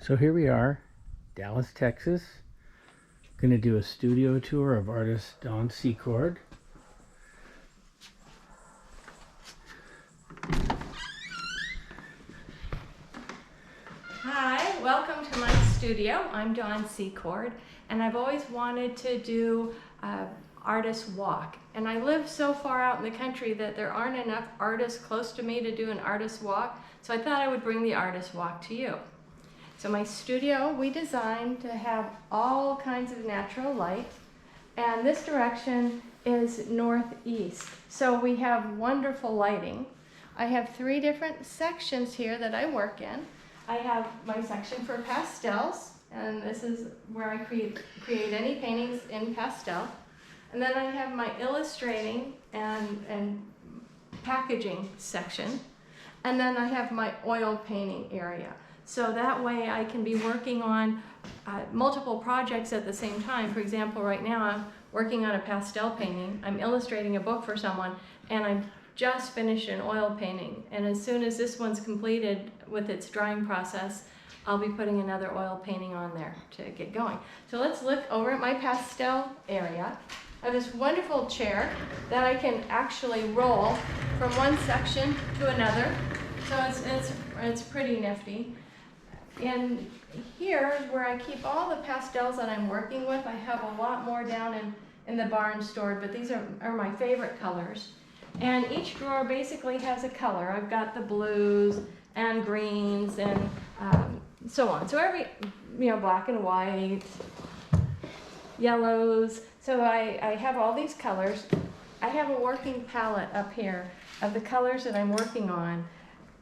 So here we are, Dallas, Texas. Going to do a studio tour of artist Don Secord. Hi, welcome to my studio. I'm Dawn Secord, and I've always wanted to do artist walk. And I live so far out in the country that there aren't enough artists close to me to do an artist walk, so I thought I would bring the artist walk to you. So my studio, we designed to have all kinds of natural light, and this direction is northeast. So we have wonderful lighting. I have 3 different sections here that I work in. I have my section for pastels, and this is where I create any paintings in pastel. And then I have my illustrating and packaging section. And then I have my oil painting area. So that way I can be working on multiple projects at the same time. For example, right now I'm working on a pastel painting. I'm illustrating a book for someone, and I just finished an oil painting. And as soon as this one's completed with its drying process, I'll be putting another oil painting on there to get going. So let's look over at my pastel area. I have this wonderful chair that I can actually roll from one section to another. So it's pretty nifty. And here is where I keep all the pastels that I'm working with. I have a lot more down in the barn stored, but these are my favorite colors. And each drawer basically has a color. I've got the blues and greens and so on. So every, black and white, yellows. So I have all these colors. I have a working palette up here of the colors that I'm working on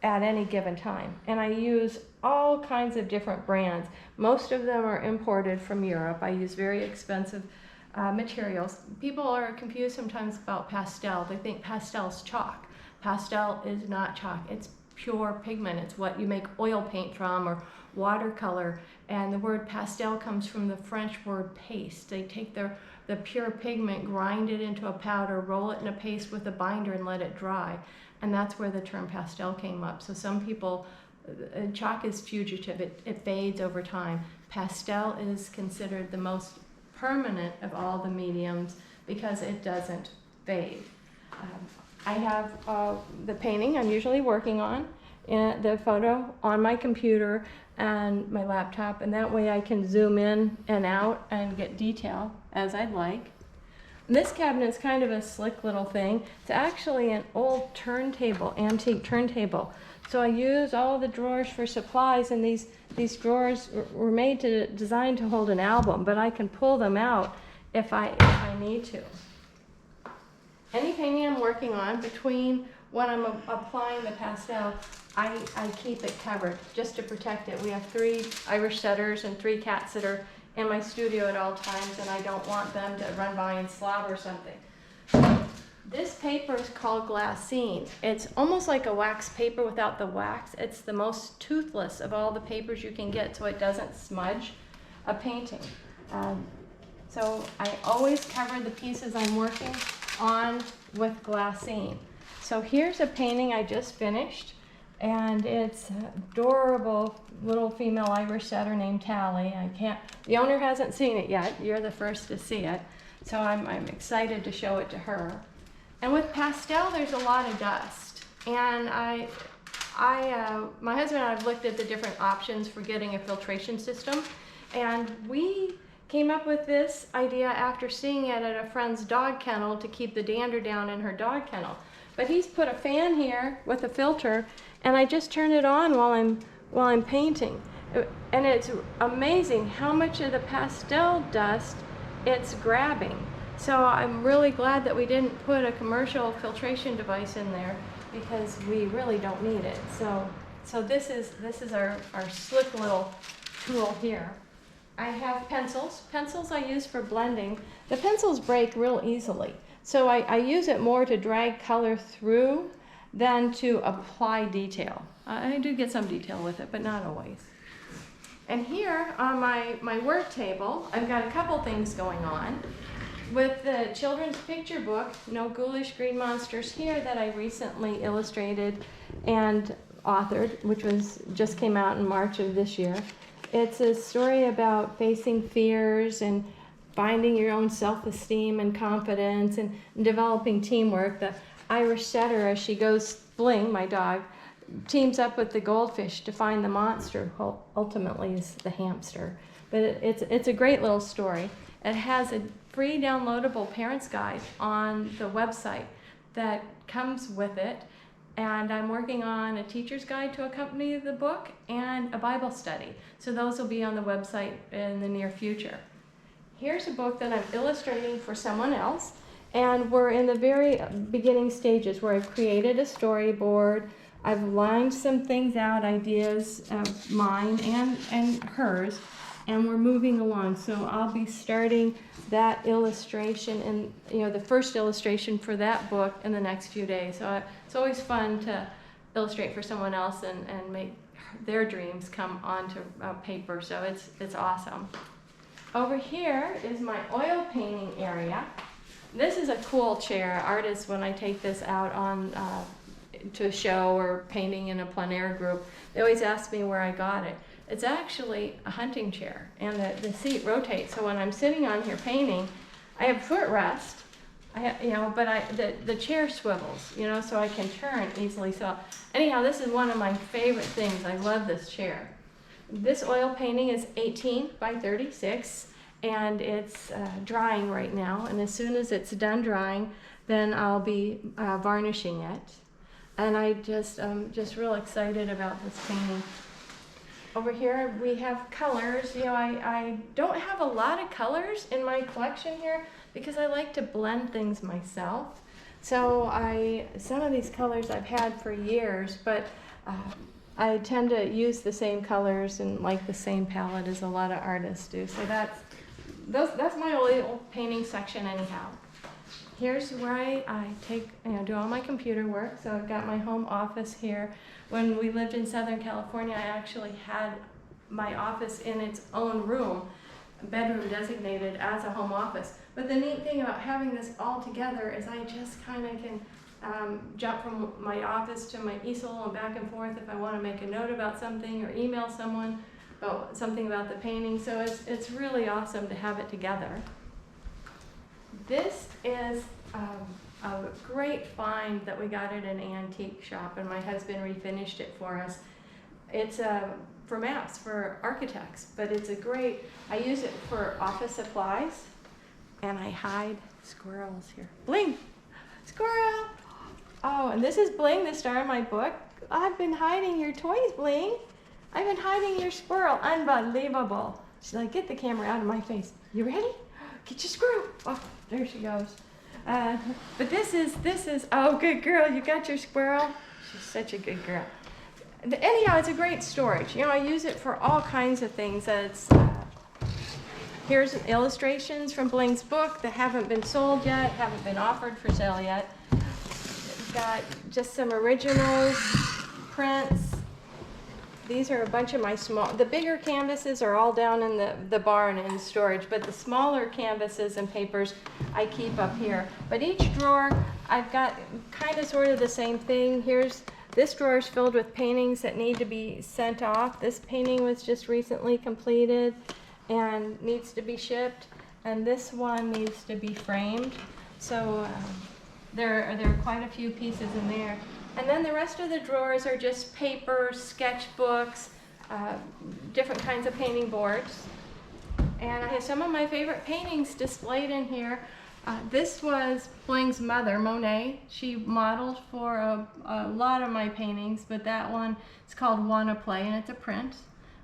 at any given time. And I use all kinds of different brands. Most of them are imported from Europe. I use very expensive materials. People are confused sometimes about pastel. They think pastel is chalk. Pastel is not chalk. It's pure pigment. It's what you make oil paint from or watercolor. And the word pastel comes from the French word paste. They take the pure pigment, grind it into a powder, roll it in a paste with a binder and let it dry. And that's where the term pastel came up. So some people, chalk is fugitive. It fades over time. Pastel is considered the most permanent of all the mediums because it doesn't fade. I have the painting I'm usually working on, and the photo on my computer and my laptop, and that way I can zoom in and out and get detail as I'd like. And this cabinet is kind of a slick little thing. It's actually an old turntable, antique turntable. So I use all the drawers for supplies, and these drawers were designed to hold an album, but I can pull them out if I need to. Any painting I'm working on, between when I'm applying the pastel, I keep it covered just to protect it. We have 3 Irish setters and 3 cats that are in my studio at all times, and I don't want them to run by and slobber something. This paper is called glassine. It's almost like a wax paper without the wax. It's the most toothless of all the papers you can get, so it doesn't smudge a painting. So I always cover the pieces I'm working on with glassine. So here's a painting I just finished, and it's an adorable little female Irish setter named Tally. The owner hasn't seen it yet. You're the first to see it. So I'm excited to show it to her. And with pastel, there's a lot of dust. And my husband and I have looked at the different options for getting a filtration system. And we came up with this idea after seeing it at a friend's dog kennel to keep the dander down in her dog kennel. But he's put a fan here with a filter, and I just turn it on while I'm painting. And it's amazing how much of the pastel dust it's grabbing. So I'm really glad that we didn't put a commercial filtration device in there, because we really don't need it. So this is our slick little tool here. I have pencils. Pencils I use for blending. The pencils break real easily. So I use it more to drag color through than to apply detail. I do get some detail with it, but not always. And here on my work table, I've got a couple things going on. With the children's picture book, No Ghoulish Green Monsters Here, that I recently illustrated and authored, which just came out in March of this year. It's a story about facing fears and finding your own self-esteem and confidence and developing teamwork. The Irish setter, as she goes, Bling, my dog, teams up with the goldfish to find the monster, who ultimately is the hamster. But it's a great little story. It has a free downloadable parent's guide on the website that comes with it. And I'm working on a teacher's guide to accompany the book and a Bible study. So those will be on the website in the near future. Here's a book that I'm illustrating for someone else. And we're in the very beginning stages where I've created a storyboard. I've lined some things out, ideas of mine and hers, and we're moving along. So I'll be starting that illustration and the first illustration for that book in the next few days. So it's always fun to illustrate for someone else and make their dreams come onto paper. So it's awesome. Over here is my oil painting area. This is a cool chair. Artists, when I take this out on to a show or painting in a plein air group, they always ask me where I got it. It's actually a hunting chair, and the seat rotates. So when I'm sitting on here painting, I have footrest, but the chair swivels, so I can turn easily. So anyhow, this is one of my favorite things. I love this chair. This oil painting is 18 by 36, and it's drying right now. And as soon as it's done drying, then I'll be varnishing it. And I just real excited about this painting. Over here we have colors. I don't have a lot of colors in my collection here because I like to blend things myself. So some of these colors I've had for years, but I tend to use the same colors and like the same palette as a lot of artists do. So that's my oil painting section anyhow. Here's where I take, do all my computer work. So I've got my home office here. When we lived in Southern California, I actually had my office in its own room, bedroom designated as a home office. But the neat thing about having this all together is I just kind of can jump from my office to my easel and back and forth if I want to make a note about something or email someone about something about the painting. So it's really awesome to have it together. This is a great find that we got at an antique shop, and my husband refinished it for us. It's for maps for architects, but I use it for office supplies, and I hide squirrels here. Bling! Squirrel! Oh, and this is Bling, the star of my book. I've been hiding your toys, Bling. I've been hiding your squirrel. Unbelievable. She's like, get the camera out of my face. You ready? Get your squirrel. Oh, there she goes. But this is, oh, good girl, you got your squirrel. She's such a good girl. Anyhow, it's a great storage. I use it for all kinds of things. Here's illustrations from Bling's book that haven't been sold yet, haven't been offered for sale yet. Got just some originals, prints. These are a bunch of my the bigger canvases are all down in the barn in storage, but the smaller canvases and papers I keep up here. But each drawer, I've got kind of sort of the same thing. This drawer is filled with paintings that need to be sent off. This painting was just recently completed and needs to be shipped, and this one needs to be framed. So there are quite a few pieces in there. And then the rest of the drawers are just paper, sketchbooks, different kinds of painting boards. And I have some of my favorite paintings displayed in here. This was Bling's mother, Monet. She modeled for a lot of my paintings, but that one is called Wanna Play, and it's a print.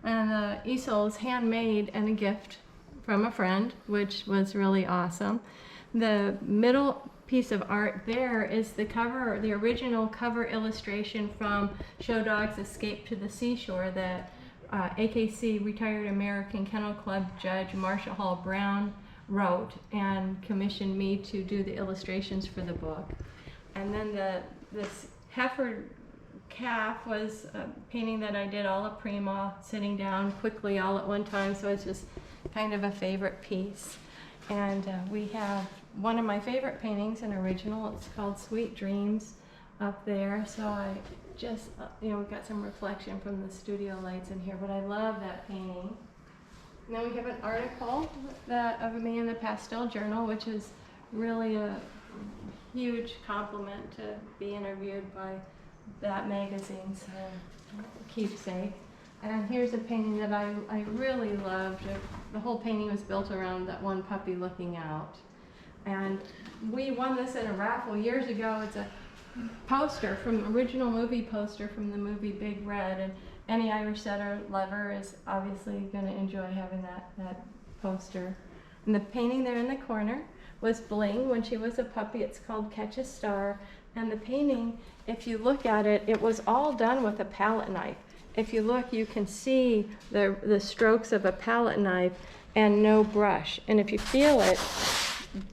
And the easel is handmade and a gift from a friend, which was really awesome. The middle piece of art there is the original cover illustration from Show Dogs Escape to the Seashore that AKC Retired American Kennel Club Judge Marsha Hall Brown wrote and commissioned me to do the illustrations for the book. And then this heifer calf was a painting that I did all a prima, sitting down quickly all at one time, so it's just kind of a favorite piece. And we have one of my favorite paintings, an original. It's called Sweet Dreams up there. So just, you know, we've got some reflection from the studio lights in here, but I love that painting. And then we have an article of me in the Pastel Journal, which is really a huge compliment to be interviewed by that magazine's keepsake. And here's a painting that I really loved. The whole painting was built around that one puppy looking out. And we won this in a raffle years ago. It's a poster from original movie poster from the movie Big Red, and any Irish setter lover is obviously going to enjoy having that poster. And the painting there in the corner was Bling when she was a puppy. It's called Catch a Star. And the painting, if you look at it, it was all done with a palette knife. If you look, you can see the strokes of a palette knife and no brush. And if you feel it,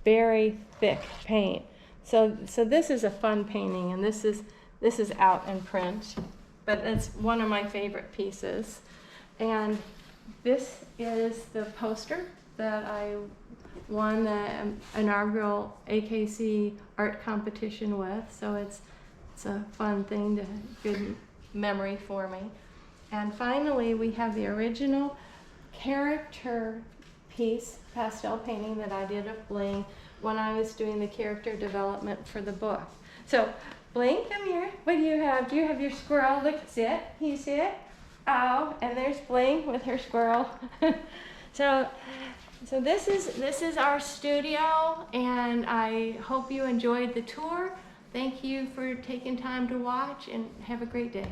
very thick paint. So this is a fun painting, and this is out in print, but it's one of my favorite pieces. And this is the poster that I won the inaugural AKC art competition with. So it's a fun thing, good memory for me. And finally, we have the original character piece, pastel painting that I did of Bling when I was doing the character development for the book. So, Bling, come here. What do you have? Do you have your squirrel? Look, see it? Can you see it? Oh, and there's Bling with her squirrel. So this is our studio, and I hope you enjoyed the tour. Thank you for taking time to watch, and have a great day.